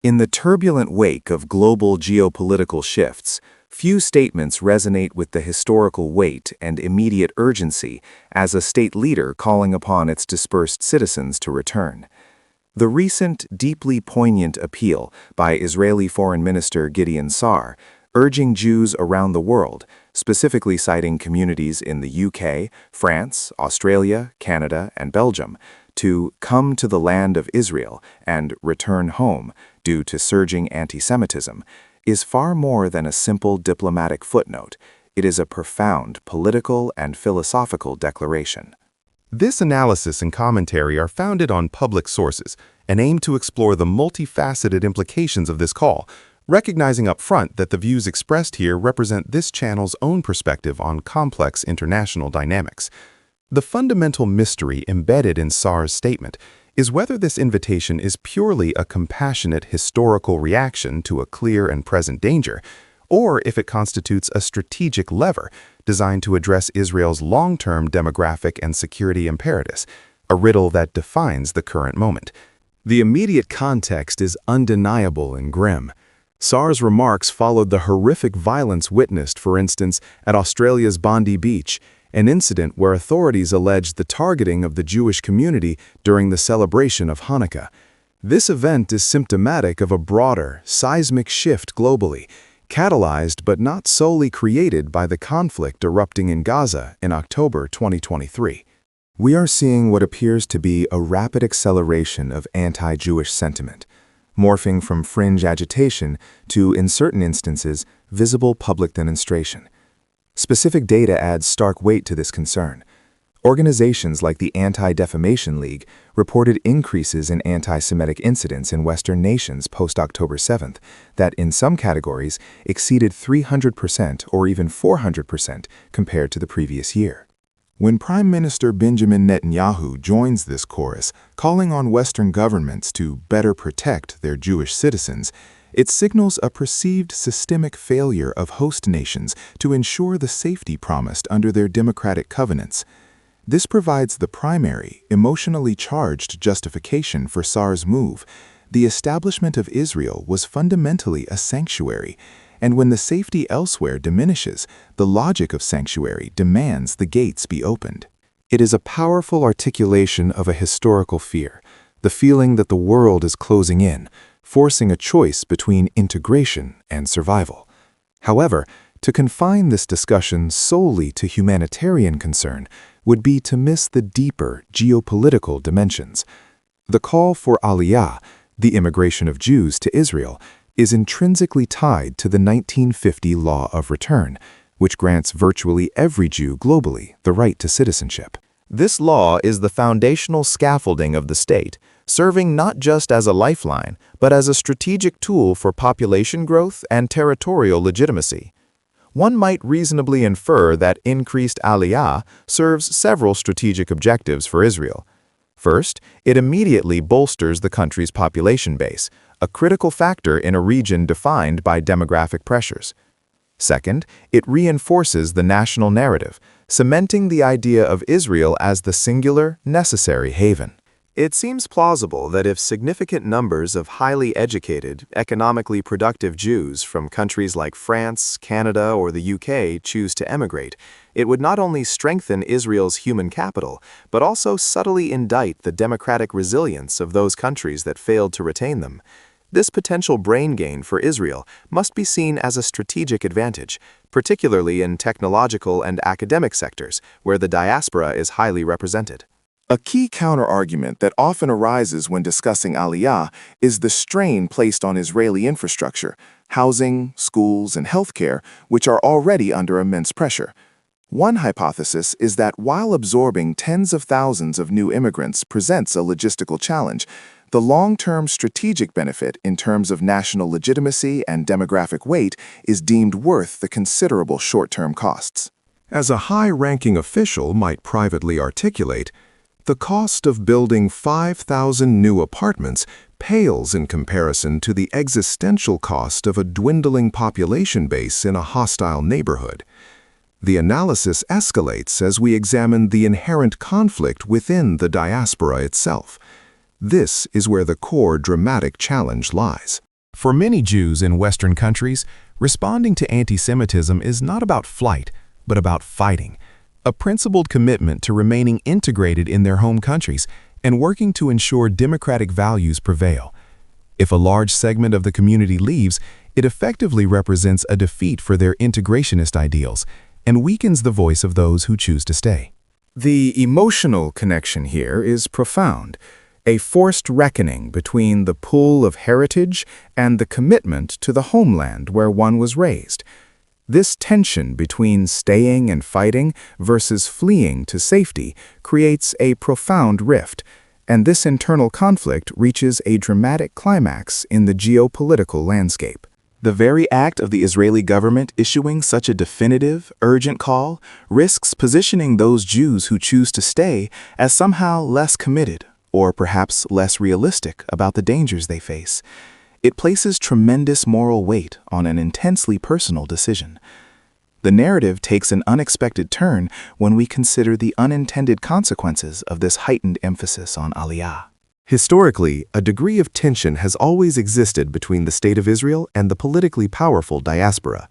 In the turbulent wake of global geopolitical shifts, few statements resonate with the historical weight and immediate urgency as a state leader calling upon its dispersed citizens to return. The recent, deeply poignant appeal by Israeli Foreign Minister Gideon Sa'ar, urging Jews around the world, specifically citing communities in the UK, France, Australia, Canada, and Belgium, to come to the land of Israel and return home due to surging antisemitism, is far more than a simple diplomatic footnote. It is a profound political and philosophical declaration. This analysis and commentary are founded on public sources and aim to explore the multifaceted implications of this call, recognizing upfront that the views expressed here represent this channel's own perspective on complex international dynamics. The fundamental mystery embedded in Sa'ar's statement is whether this invitation is purely a compassionate historical reaction to a clear and present danger, or if it constitutes a strategic lever designed to address Israel's long-term demographic and security imperatives, a riddle that defines the current moment. The immediate context is undeniable and grim. Sa'ar's remarks followed the horrific violence witnessed, for instance, at Australia's Bondi Beach, an incident where authorities alleged the targeting of the Jewish community during the celebration of Hanukkah. This event is symptomatic of a broader, seismic shift globally, catalyzed but not solely created by the conflict erupting in Gaza in October 2023. We are seeing what appears to be a rapid acceleration of anti-Jewish sentiment, morphing from fringe agitation to, in certain instances, visible public demonstration. Specific data adds stark weight to this concern. Organizations like the Anti-Defamation League reported increases in anti-Semitic incidents in Western nations post-October 7th that, in some categories, exceeded 300% or even 400% compared to the previous year. When Prime Minister Benjamin Netanyahu joins this chorus, calling on Western governments to better protect their Jewish citizens, it signals a perceived systemic failure of host nations to ensure the safety promised under their democratic covenants. This provides the primary, emotionally charged justification for Sa'ar's move. The establishment of Israel was fundamentally a sanctuary, and when the safety elsewhere diminishes, the logic of sanctuary demands the gates be opened. It is a powerful articulation of a historical fear, the feeling that the world is closing in, forcing a choice between integration and survival. However, to confine this discussion solely to humanitarian concern would be to miss the deeper geopolitical dimensions. The call for Aliyah, the immigration of Jews to Israel, is intrinsically tied to the 1950 Law of Return, which grants virtually every Jew globally the right to citizenship. This law is the foundational scaffolding of the state, serving not just as a lifeline, but as a strategic tool for population growth and territorial legitimacy. One might reasonably infer that increased Aliyah serves several strategic objectives for Israel. First, it immediately bolsters the country's population base, a critical factor in a region defined by demographic pressures. Second, it reinforces the national narrative, cementing the idea of Israel as the singular, necessary haven. It seems plausible that if significant numbers of highly educated, economically productive Jews from countries like France, Canada, or the UK choose to emigrate, it would not only strengthen Israel's human capital, but also subtly indict the democratic resilience of those countries that failed to retain them. This potential brain gain for Israel must be seen as a strategic advantage, particularly in technological and academic sectors, where the diaspora is highly represented. A key counterargument that often arises when discussing Aliyah is the strain placed on Israeli infrastructure, housing, schools, and healthcare, which are already under immense pressure. One hypothesis is that while absorbing tens of thousands of new immigrants presents a logistical challenge, the long-term strategic benefit in terms of national legitimacy and demographic weight is deemed worth the considerable short-term costs. As a high-ranking official might privately articulate, the cost of building 5,000 new apartments pales in comparison to the existential cost of a dwindling population base in a hostile neighborhood. The analysis escalates as we examine the inherent conflict within the diaspora itself. This is where the core dramatic challenge lies. For many Jews in Western countries, responding to antisemitism is not about flight, but about fighting, a principled commitment to remaining integrated in their home countries and working to ensure democratic values prevail. If a large segment of the community leaves, it effectively represents a defeat for their integrationist ideals and weakens the voice of those who choose to stay. The emotional connection here is profound, a forced reckoning between the pull of heritage and the commitment to the homeland where one was raised. This tension between staying and fighting versus fleeing to safety creates a profound rift, and this internal conflict reaches a dramatic climax in the geopolitical landscape. The very act of the Israeli government issuing such a definitive, urgent call risks positioning those Jews who choose to stay as somehow less committed, or perhaps less realistic about the dangers they face. It places tremendous moral weight on an intensely personal decision. The narrative takes an unexpected turn when we consider the unintended consequences of this heightened emphasis on Aliyah. Historically, a degree of tension has always existed between the State of Israel and the politically powerful diaspora.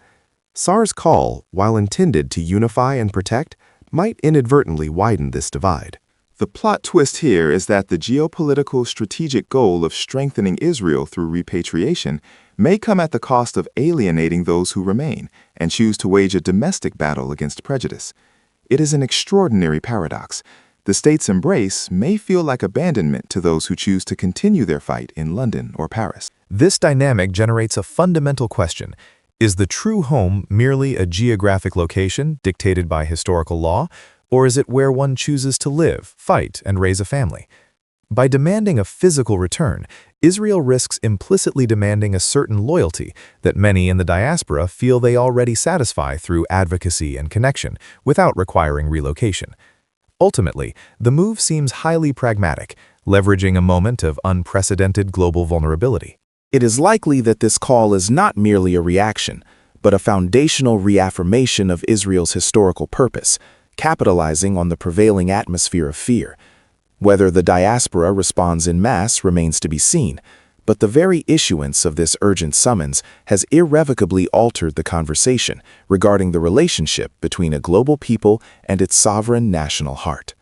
Sar's call, while intended to unify and protect, might inadvertently widen this divide. The plot twist here is that the geopolitical strategic goal of strengthening Israel through repatriation may come at the cost of alienating those who remain and choose to wage a domestic battle against prejudice. It is an extraordinary paradox. The state's embrace may feel like abandonment to those who choose to continue their fight in London or Paris. This dynamic generates a fundamental question. Is the true home merely a geographic location dictated by historical law, or is it where one chooses to live, fight, and raise a family? By demanding a physical return, Israel risks implicitly demanding a certain loyalty that many in the diaspora feel they already satisfy through advocacy and connection, without requiring relocation. Ultimately, the move seems highly pragmatic, leveraging a moment of unprecedented global vulnerability. It is likely that this call is not merely a reaction, but a foundational reaffirmation of Israel's historical purpose, capitalizing on the prevailing atmosphere of fear. Whether the diaspora responds en masse remains to be seen, but the very issuance of this urgent summons has irrevocably altered the conversation regarding the relationship between a global people and its sovereign national heart.